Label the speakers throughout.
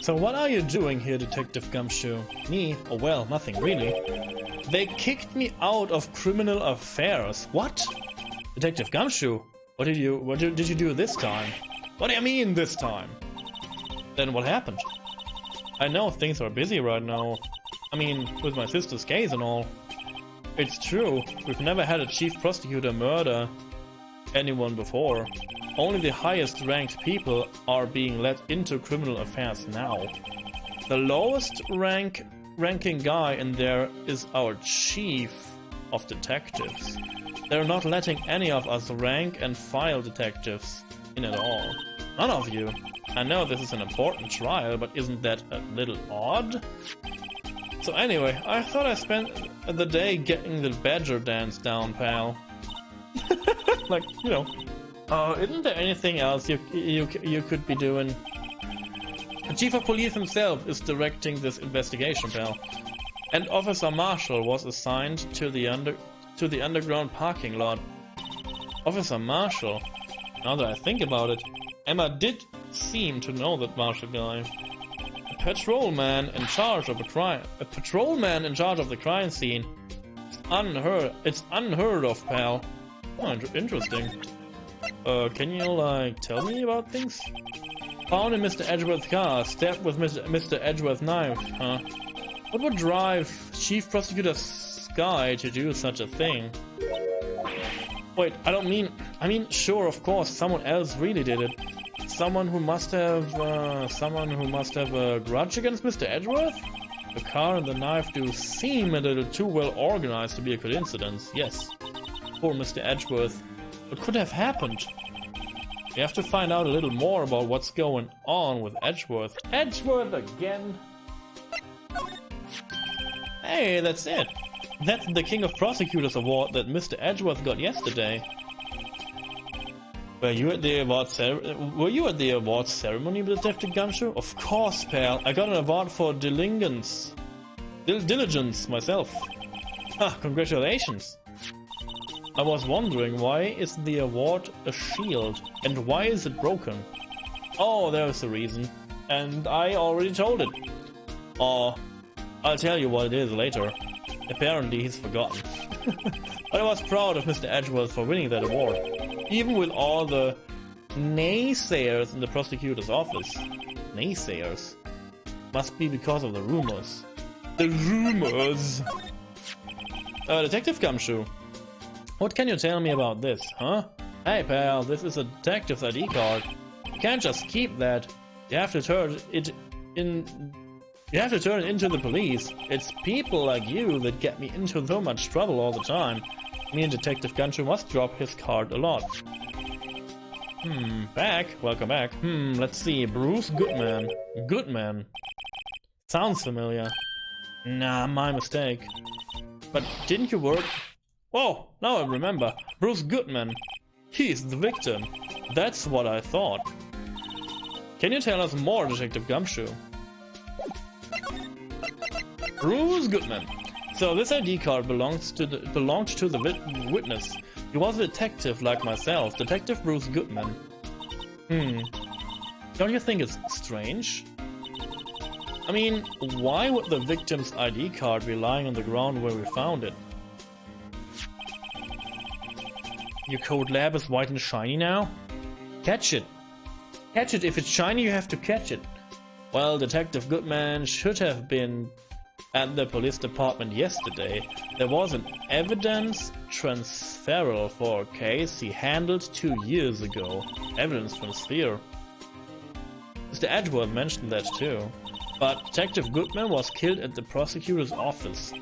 Speaker 1: So what are you doing here, Detective Gumshoe? Me? Oh well, nothing really. They kicked me out of criminal affairs. What? Detective Gumshoe? What did you do this time? What do you mean this time? Then what happened? I know things are busy right now. I mean, with my sister's case and all. It's true, we've never had a chief prosecutor murder anyone before. Only the highest ranked people are being let into criminal affairs now. The lowest ranking guy in there is our chief of detectives. They're not letting any of us rank and file detectives in at all. None of you. I know this is an important trial, but isn't that a little odd? So anyway, I thought I spent the day getting the badger dance down, pal. Like, you know. Isn't there anything else you could be doing? The chief of police himself is directing this investigation, pal. And Officer Marshall was assigned to the underground parking lot. Officer Marshall? Now that I think about it, Emma did seem to know that Marshall guy. A patrolman in charge of the crime scene. It's unheard of, pal. Oh, interesting. Can you, like, tell me about things? Found in Mr. Edgeworth's car, stabbed with Mr. Edgeworth's knife, huh? What would drive Chief Prosecutor Sky to do such a thing? Wait, I mean, sure, of course, someone else really did it. Someone who must have a grudge against Mr. Edgeworth? The car and the knife do seem a little too well organized to be a coincidence, yes. Poor Mr. Edgeworth. What could have happened? We have to find out a little more about what's going on with Edgeworth. Edgeworth again? Hey, that's it. That's the King of Prosecutors award that Mr. Edgeworth got yesterday. Were you at the award ceremony, Detective Gumshoe? Of course, pal. I got an award for diligence myself. Ah, congratulations. I was wondering, why is the award a shield? And why is it broken? Oh, there's a reason. And I already told it. Oh, I'll tell you what it is later. Apparently he's forgotten. But I was proud of Mr. Edgeworth for winning that award. Even with all the naysayers in the prosecutor's office. Naysayers? Must be because of the rumors. The rumors! Detective Gumshoe. What can you tell me about this, huh? Hey pal, this is a detective's ID card. You can't just keep that. You have to turn it into the police. It's people like you that get me into so much trouble all the time. Me and Detective Gumshoe must drop his card a lot. Back? Welcome back. Let's see. Bruce Goodman. Goodman. Sounds familiar. Nah, my mistake. But didn't you work... Oh, now I remember. Bruce Goodman. He's the victim. That's what I thought. Can you tell us more, Detective Gumshoe? Bruce Goodman. So this ID card belonged to the witness. He was a detective like myself, Detective Bruce Goodman. Don't you think it's strange? I mean, why would the victim's ID card be lying on the ground where we found it? Your code lab is white and shiny now? Catch it! Catch it! If it's shiny, you have to catch it! Well, Detective Goodman should have been at the police department yesterday. There was an evidence transferal for a case he handled 2 years ago. Evidence transfer. Mr. Edgeworth mentioned that too. But Detective Goodman was killed at the prosecutor's office.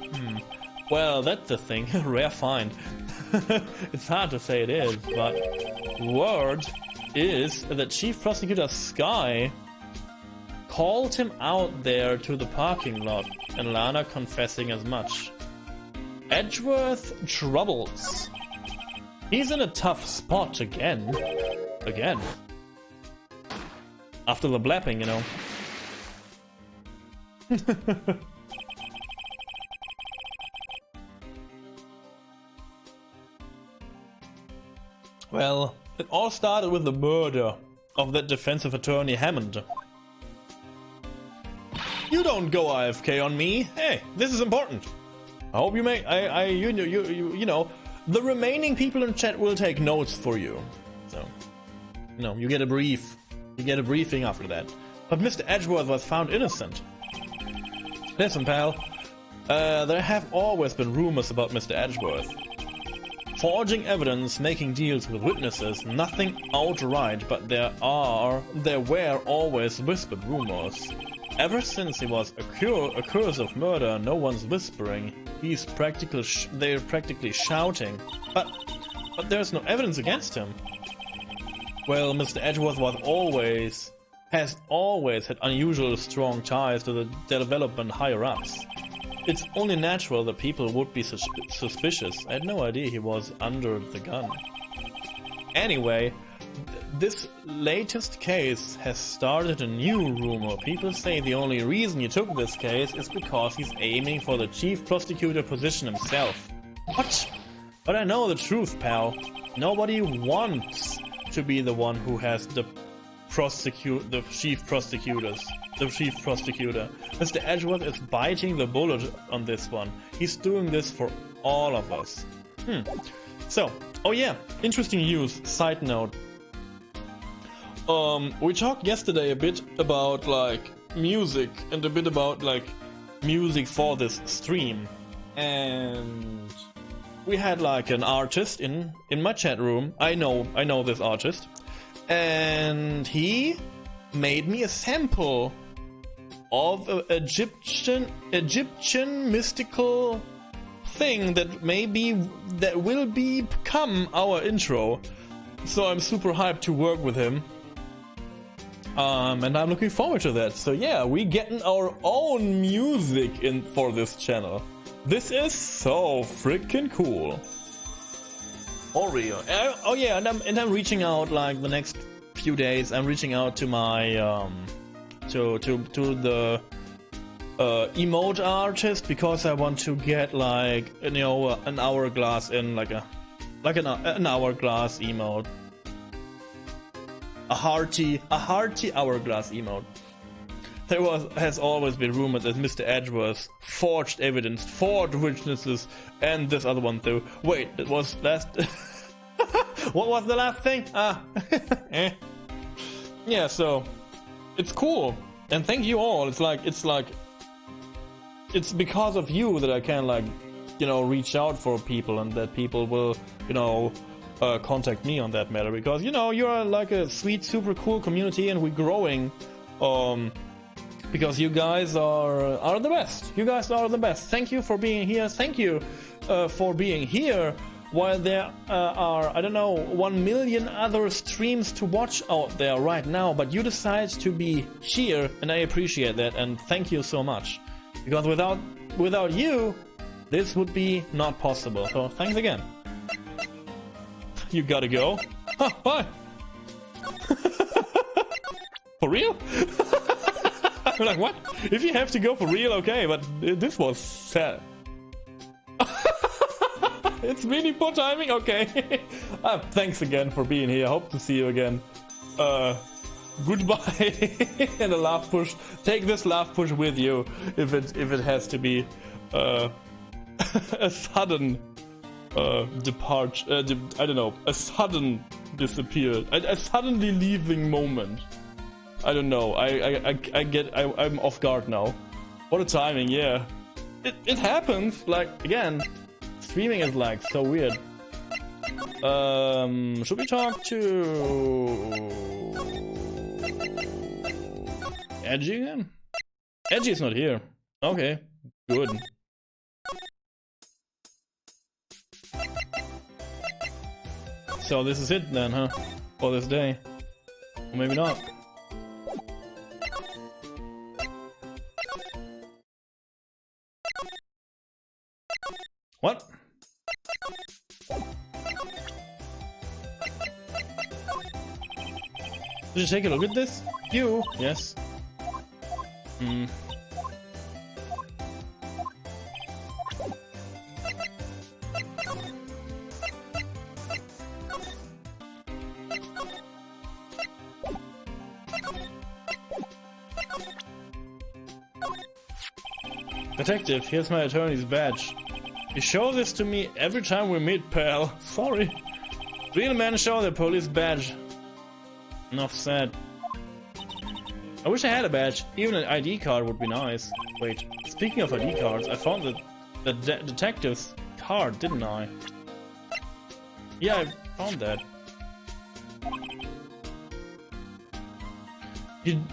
Speaker 1: Well, that's the thing. Rare find. It's hard to say it is, but word is that Chief Prosecutor Sky called him out there to the parking lot, and Lana confessing as much. Edgeworth troubles. He's in a tough spot again. Again. After the blapping, you know. Well, it all started with the murder of that defensive attorney Hammond. You don't go AFK on me. Hey, this is important. I hope you make. You know, the remaining people in chat will take notes for you. So, you know, you get a brief. You get a briefing after that. But Mr. Edgeworth was found innocent. Listen, pal. There have always been rumors about Mr. Edgeworth. Forging evidence, making deals with witnesses, nothing outright, but there were always whispered rumors. Ever since he was accused of murder, no one's whispering. They're practically shouting. But there's no evidence against him. Well, Mr. Edgeworth has always had unusually strong ties to the development higher-ups. It's only natural that people would be suspicious. I had no idea he was under the gun. Anyway, this latest case has started a new rumor. People say the only reason he took this case is because he's aiming for the chief prosecutor position himself. What? But I know the truth, pal. Nobody wants to be the one who has the chief prosecutor. Mr. Edgeworth is biting the bullet on this one. He's doing this for all of us. So, oh yeah, interesting news, side note. We talked yesterday a bit about like music and a bit about like music for this stream. And we had like an artist in my chat room. I know this artist. And he made me a sample of an Egyptian mystical thing that will become our intro. So I'm super hyped to work with him. And I'm looking forward to that. So yeah, we getting our own music in for this channel. This is so freaking cool. For real. Oh yeah, and I'm reaching out like the next few days. I'm reaching out to my to the emote artist because I want to get like an hourglass in an hourglass emote. A hearty hourglass emote. There has always been rumored that Mr. Edgeworth forged evidence, forged witnesses, and this other one too. Wait, it was last. What was the last thing? Yeah, so it's cool, and thank you all. It's because of you that I can reach out for people, and that people will contact me on that matter, because you're like a sweet, super cool community, and we're growing. Because you guys are the best. You guys are the best. Thank you for being here. Thank you for being here while there are, I don't know, 1 million other streams to watch out there right now. But you decide to be here, and I appreciate that. And thank you so much. Because without you, this would be not possible. So thanks again. You gotta go. Huh, bye. For real? I'm like, what? If you have to go for real, okay, but this was sad. It's really poor timing? Okay. Thanks again for being here. Hope to see you again. Goodbye. And a laugh push. Take this laugh push with you if it has to be a sudden departure. I don't know. A sudden disappear. A suddenly leaving moment. I don't know. I'm off guard now. What a timing, yeah. It happens. Like, again, streaming is like so weird. Should we talk to Edgy again? Edgy is not here. Okay, good. So this is it then, huh? For this day. Or maybe not. What? Did you take a look at this? You? Yes. Detective, here's my attorney's badge. You show this to me every time we meet, pal. Sorry. Real men show their police badge. Enough said. I wish I had a badge. Even an ID card would be nice. Wait, speaking of ID cards, I found the detective's card, didn't I? Yeah, I found that.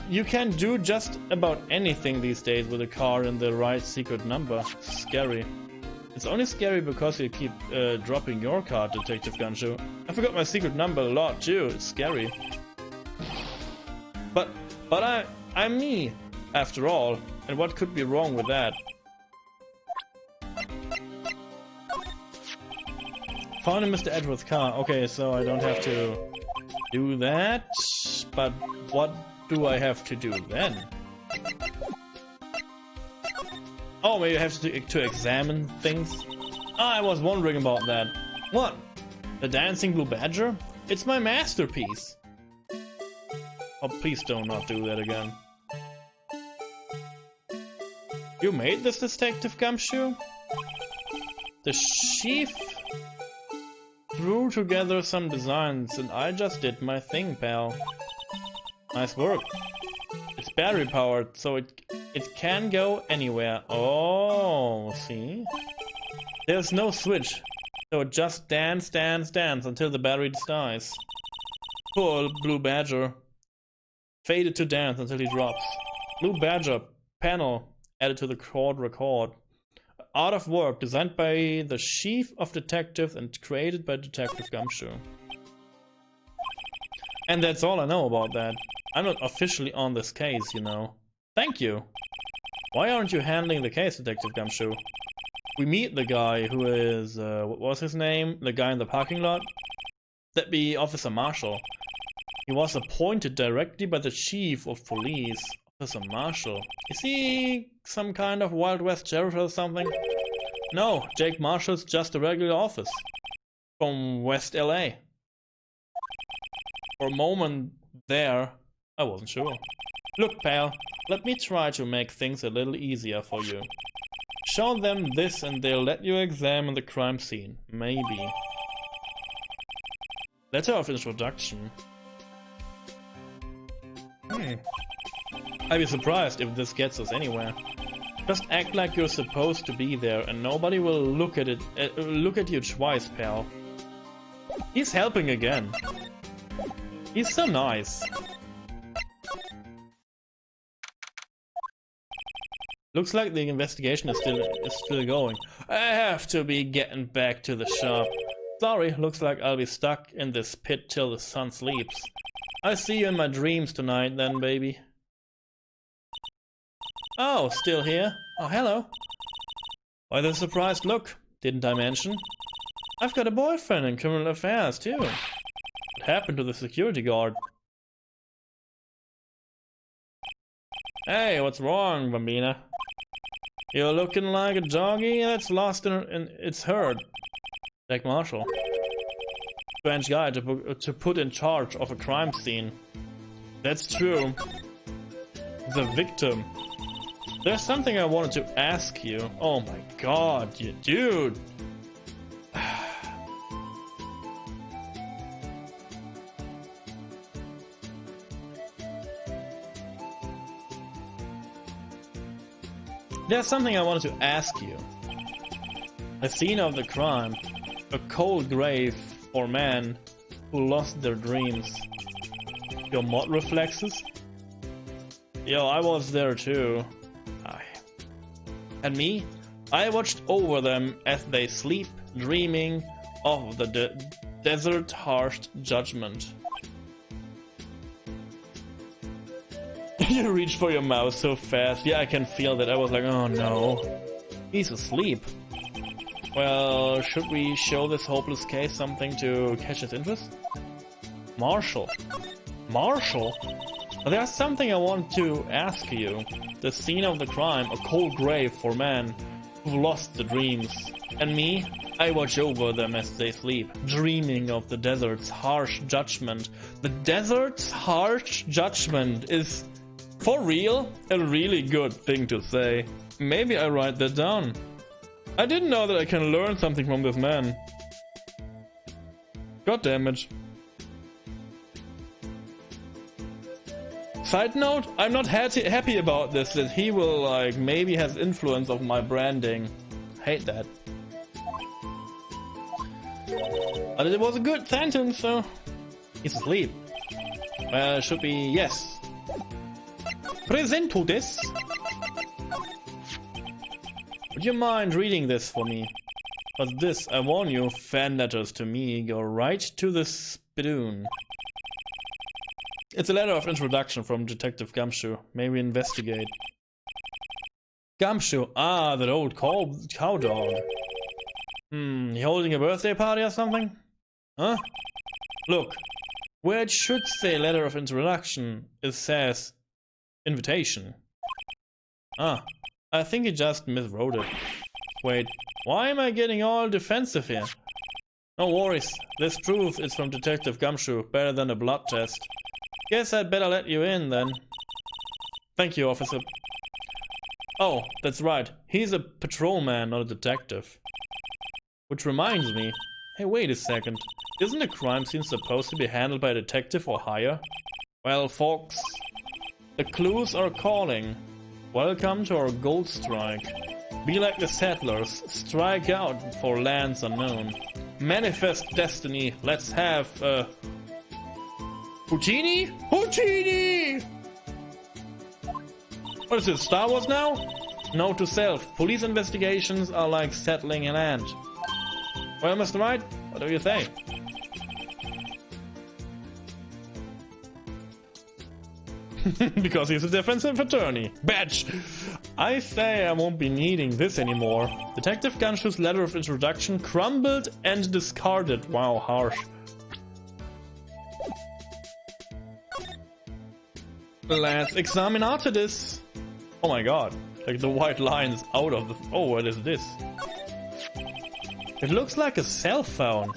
Speaker 1: You can do just about anything these days with a card and the right secret number. Scary. It's only scary because you keep dropping your card, Detective Gumshoe. I forgot my secret number a lot too. It's scary. But I'm me, after all. And what could be wrong with that? Found in Mr. Edward's car. Okay, so I don't have to do that. But what do I have to do then? Oh, maybe I have to examine things? I was wondering about that. What? The dancing blue badger? It's my masterpiece. Oh, please don't not do that again. You made this, Detective Gumshoe? The chief threw together some designs and I just did my thing, pal. Nice work. It's battery powered, so it can go anywhere. Oh, see? There's no switch, so it just dance until the battery dies. Poor Blue Badger. Faded to dance until he drops. Blue Badger panel added to the court record. Art of work designed by the chief of detectives and created by Detective Gumshoe. And that's all I know about that. I'm not officially on this case, you know. Thank you. Why aren't you handling the case, Detective Gumshoe? We meet the guy who is, what was his name? The guy in the parking lot? That'd be Officer Marshall. He was appointed directly by the chief of police. Officer Marshall. Is he some kind of Wild West sheriff or something? No, Jake Marshall's just a regular office. From West LA. For a moment there, I wasn't sure. Look, pal, let me try to make things a little easier for you. Show them this and they'll let you examine the crime scene. Maybe. Letter of introduction. I'd be surprised if this gets us anywhere. Just act like you're supposed to be there and nobody will look at you twice, pal. He's helping again. He's so nice. Looks like the investigation is still going. I have to be getting back to the shop. Sorry, looks like I'll be stuck in this pit till the sun sleeps. I'll see you in my dreams tonight then, baby. Oh, still here? Oh, hello. Why the surprised look? Didn't I mention? I've got a boyfriend in criminal affairs, too. What happened to the security guard? Hey, what's wrong, Bambina? You're looking like a doggy that's lost in its herd. Jack Marshall. Strange guy to put in charge of a crime scene. That's true. The victim. There's something I wanted to ask you. Oh my god, you dude. There's something I wanted to ask you. The scene of the crime. A cold grave for men who lost their dreams. Your mod reflexes? Yo, I was there too. And me? I watched over them as they sleep, dreaming of the desert harsh judgment. You reach for your mouse so fast. Yeah, I can feel that. I was like, oh no. He's asleep. Well, should we show this hopeless case something to catch his interest? Marshall. Marshall? There's something I want to ask you. The scene of the crime, a cold grave for men who lost the dreams. And me? I watch over them as they sleep, dreaming of the desert's harsh judgment. The desert's harsh judgment is, for real, a really good thing to say. Maybe I write that down. I didn't know that I can learn something from this man. God damn it. Side note, I'm not happy about this, that he will like maybe has influence of my branding. Hate that. But it was a good sentence, so he's asleep. Well, it should be yes. Presento this. Would you mind reading this for me? But this, I warn you, fan letters to me go right to the spittoon. It's a letter of introduction from Detective Gumshoe. May we investigate? Gumshoe, ah, that old cow dog. You holding a birthday party or something? Huh? Look, where it should say letter of introduction, it says invitation. Ah, I think he just miswrote it. Wait, why am I getting all defensive here? No worries, this proof is from Detective Gumshoe, better than a blood test. Guess I'd better let you in then. Thank you, officer. Oh, that's right, he's a patrolman, not a detective. Which reminds me, hey, wait a second. Isn't a crime scene supposed to be handled by a detective or higher? Well, folks, the clues are calling. Welcome to our gold strike. Be like the settlers, strike out for lands unknown. Manifest destiny, let's have Houdini? Houdini! What is this, Star Wars now? Note to self, police investigations are like settling a land. Well, Mr. Wright, what do you say? Because he's a defensive attorney. Badge! I say I won't be needing this anymore. Detective Gumshoe's letter of introduction crumbled and discarded. Wow, harsh. Let's examine after this. Oh my god. Like the white lines out of the... Oh, what is this? It looks like a cell phone.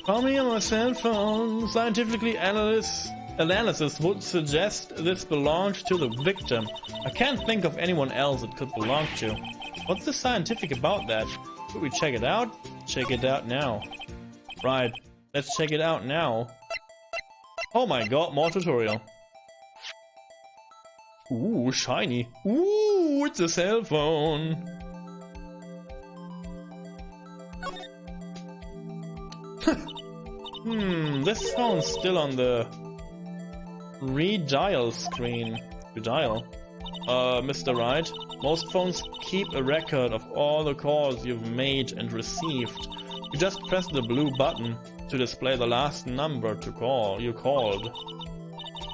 Speaker 1: Call me on my cell phone. Scientifically analysis would suggest this belonged to the victim. I can't think of anyone else it could belong to. What's the scientific about that? Should we check it out? Check it out now. Right, let's check it out now. Oh my god, more tutorial. Ooh, shiny. Ooh, it's a cell phone. This phone's still on the redial screen. Redial? Mr. Wright, most phones keep a record of all the calls you've made and received. You just press the blue button to display the last number you called.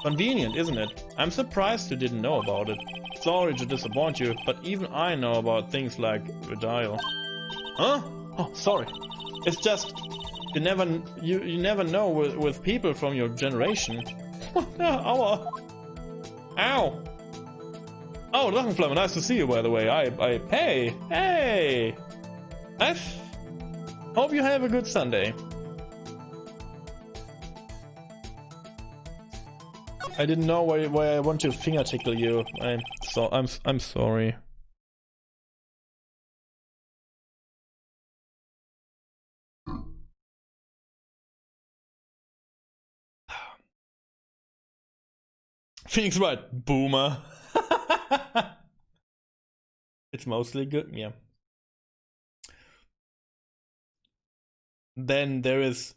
Speaker 1: Convenient, isn't it? I'm surprised you didn't know about it. Sorry to disappoint you, but even I know about things like redial. Huh? Oh, sorry. It's just you never know with people from your generation. Aua! Ow! Oh, Drachenflamme, nice to see you, by the way. Hey! I hope you have a good Sunday. I didn't know why I want to finger tickle you. I'm sorry. Phoenix Wright, boomer. It's mostly good, yeah. Then there is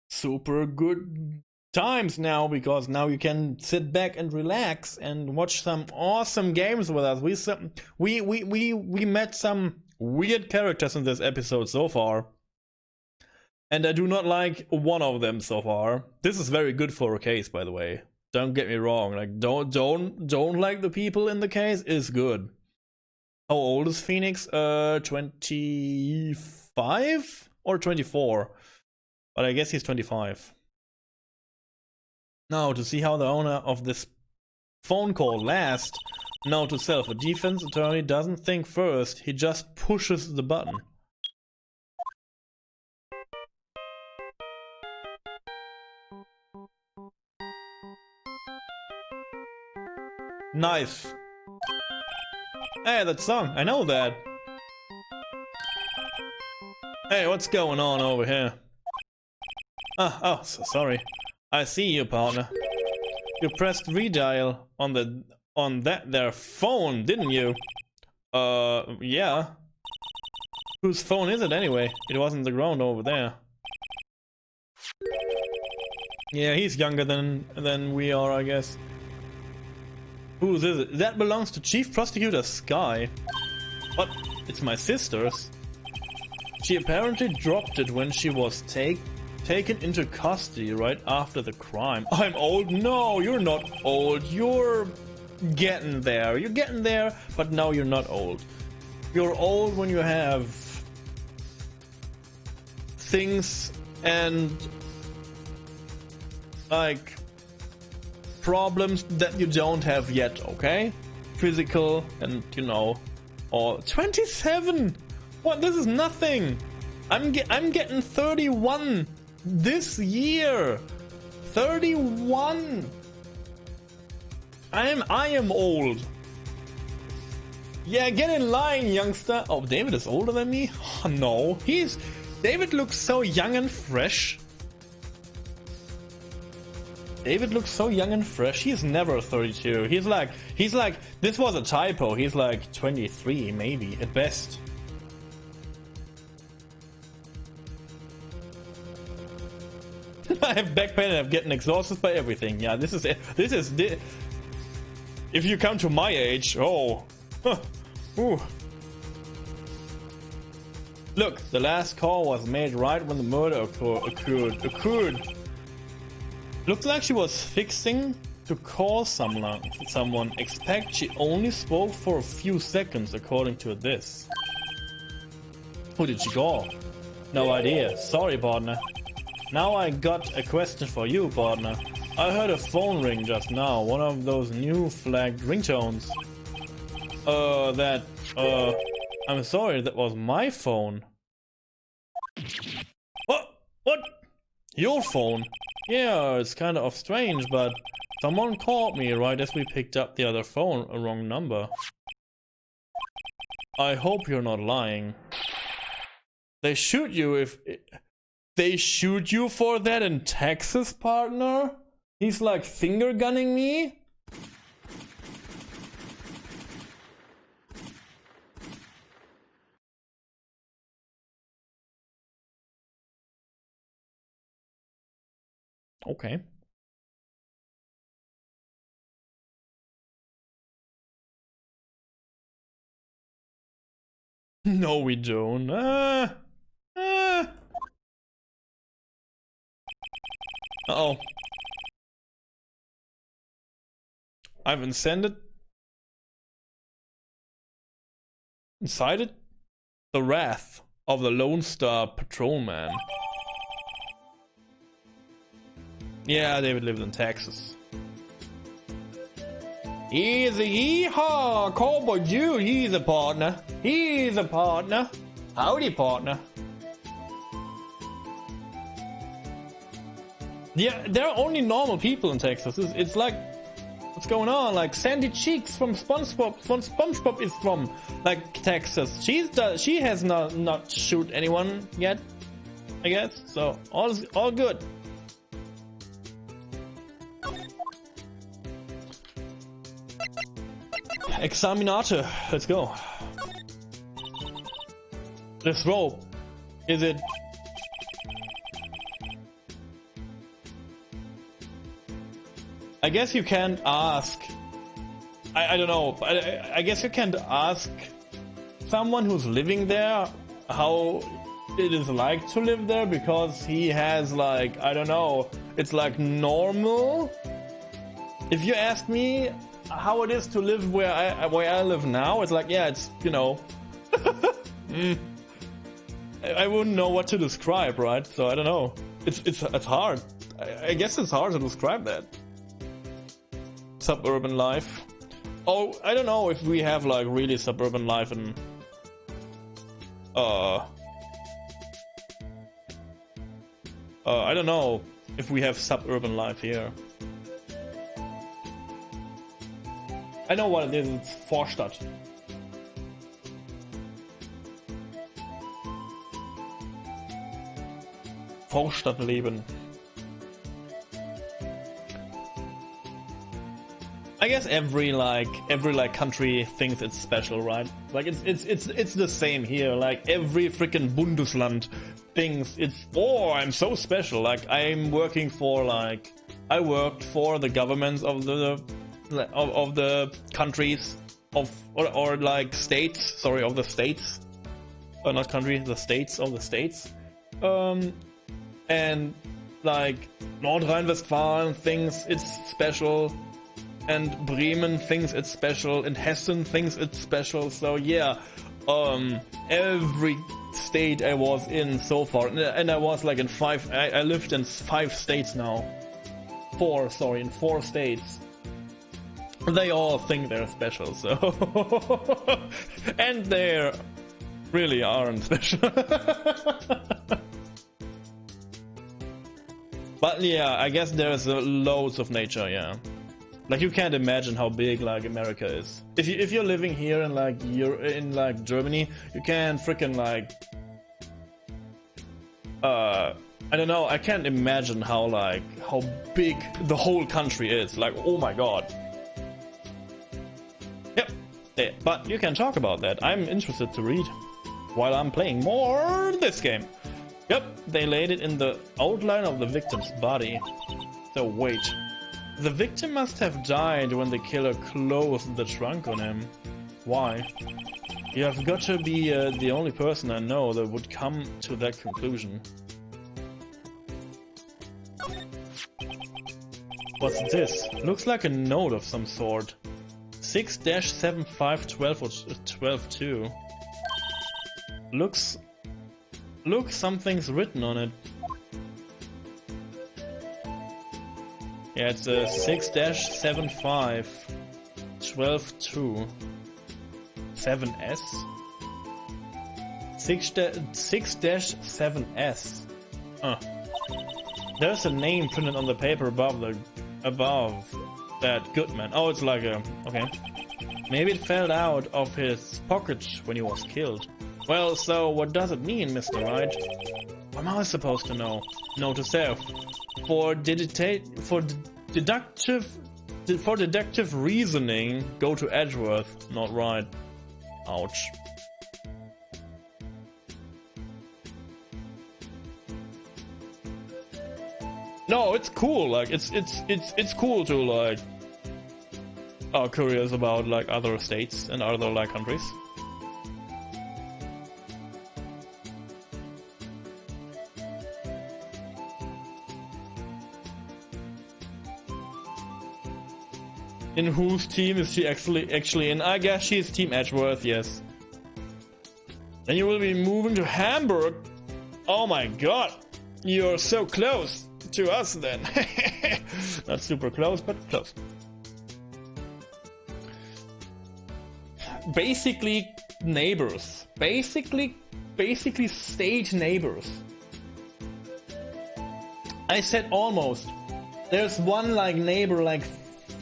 Speaker 1: super good times now, because now you can sit back and relax and watch some awesome games with us. We met some weird characters in this episode so far, and I do not like one of them so far. This is very good for a case, by the way. Don't get me wrong. Like don't like the people in the case is good. How old is Phoenix? 25 or 24? But I guess he's 25. Now, to see how the owner of this phone call lasts, note to self, a defense attorney doesn't think first, he just pushes the button. Nice. Hey, that song, I know that. Hey, what's going on over here? Oh, so sorry. I see you, partner. You pressed redial on that there phone, didn't you? Yeah. Whose phone is it anyway? It wasn't the ground over there. Yeah, he's younger than we are, I guess. Whose is it? That belongs to Chief Prosecutor Sky. What? It's my sister's. She apparently dropped it when she was taken into custody right after the crime. I'm old? No, you're not old. You're getting there. You're getting there, but now you're not old. You're old when you have things and like problems that you don't have yet, okay? Physical and, you know, or 27. What? This is nothing. I'm getting 31 this year. 31. I am old. Yeah, get in line, youngster. Oh, David is older than me? Oh, no. David looks so young and fresh. David looks so young and fresh. He's never 32. He's like, this was a typo. He's like 23, maybe, at best. I have back pain and I'm getting exhausted by everything. Yeah, this is it. If you come to my age, oh. Huh. Ooh. Look, the last call was made right when the murder occurred. Looked like she was fixing to call someone. Expect she only spoke for a few seconds, according to this. Who did she call? No idea. Sorry, partner. Now I got a question for you, partner. I heard a phone ring just now. One of those new flagged ringtones. I'm sorry, that was my phone. What? Your phone? Yeah, it's kind of strange, but someone called me right as we picked up the other phone, a wrong number. I hope you're not lying. They shoot you they shoot you for that in Texas, partner? He's like finger gunning me? Okay. No, we don't. Uh-oh. I've incited the wrath of the Lone Star Patrolman. Yeah, David lives in Texas. He's a yeehaw! Cowboy Jude, he's a partner. He's a partner. Howdy, partner. Yeah, there are only normal people in Texas. It's like, what's going on? Like Sandy Cheeks from SpongeBob. SpongeBob is from like Texas. She has not shoot anyone yet, I guess. So all good. Examinate. Let's go. This rope. Is it? I guess you can't ask. I don't know. I guess you can't ask someone who's living there how it is like to live there because he has like, I don't know. It's like normal. If you ask me how it is to live where I live now, it's like, yeah, it's, you know. I wouldn't know what to describe, right? So I don't know. It's hard. I guess it's hard to describe that. Suburban life. Oh, I don't know if we have like really suburban life in I don't know if we have suburban life here. I know what it is. It's Vorstadt. Vorstadtleben. I guess every country thinks it's special, right? Like it's the same here. Like every freaking Bundesland thinks oh, I'm so special. Like I'm working for I worked for the governments of the countries or like states. Sorry, of the states. Not country, the states of the states. And like Nordrhein-Westfalen thinks it's special. And Bremen thinks it's special, and Hessen thinks it's special. So yeah, every state I was in so far, and I was like in I lived in 5 states now. 4 states. They all think they're special, so and they really aren't special. But yeah, I guess there's loads of nature, yeah. Like you can't imagine how big like America is. If you're living here in like Germany, you can freaking like I don't know, I can't imagine how big the whole country is. Like, oh my god. Yep. Yeah, but you can talk about that. I'm interested to read while I'm playing more this game. Yep, they laid it in the outline of the victim's body. So wait. The victim must have died when the killer closed the trunk on him. Why? You have got to be the only person I know that would come to that conclusion. What's this? Looks like a note of some sort. 6-7512 or 12-2. Look, something's written on it. Yeah, it's a 6-75 12-2 7S 6-7S. There's a name printed on the paper above that Goodman. Oh, it's like a okay. Maybe it fell out of his pocket when he was killed. Well, so what does it mean, Mr. Wright? What am I supposed to know? Note to self. For deductive reasoning, go to Edgeworth, not Wright. Ouch. No, it's cool. Like it's cool to like are curious about like other states and other like countries. In whose team is she actually in? I guess she's Team Edgeworth, yes. And you will be moving to Hamburg. Oh my god. You're so close to us then. Not super close, but close. Basically neighbors. Basically state neighbors. I said almost. There's one like neighbor like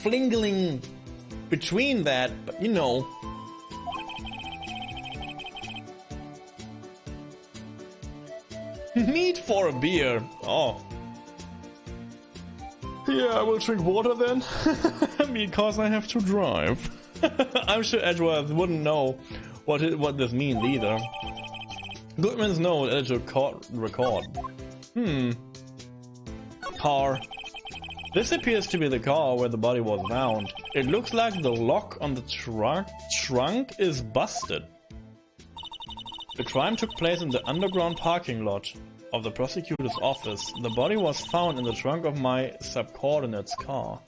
Speaker 1: flingling between that, but you know. Meet for a beer. Oh. Yeah, I will drink water then. Because I have to drive. I'm sure Edgeworth wouldn't know what this means either. Goodman's note at your record. Car. This appears to be the car where the body was found. It looks like the lock on the trunk is busted. The crime took place in the underground parking lot of the prosecutor's office. The body was found in the trunk of my subordinate's car.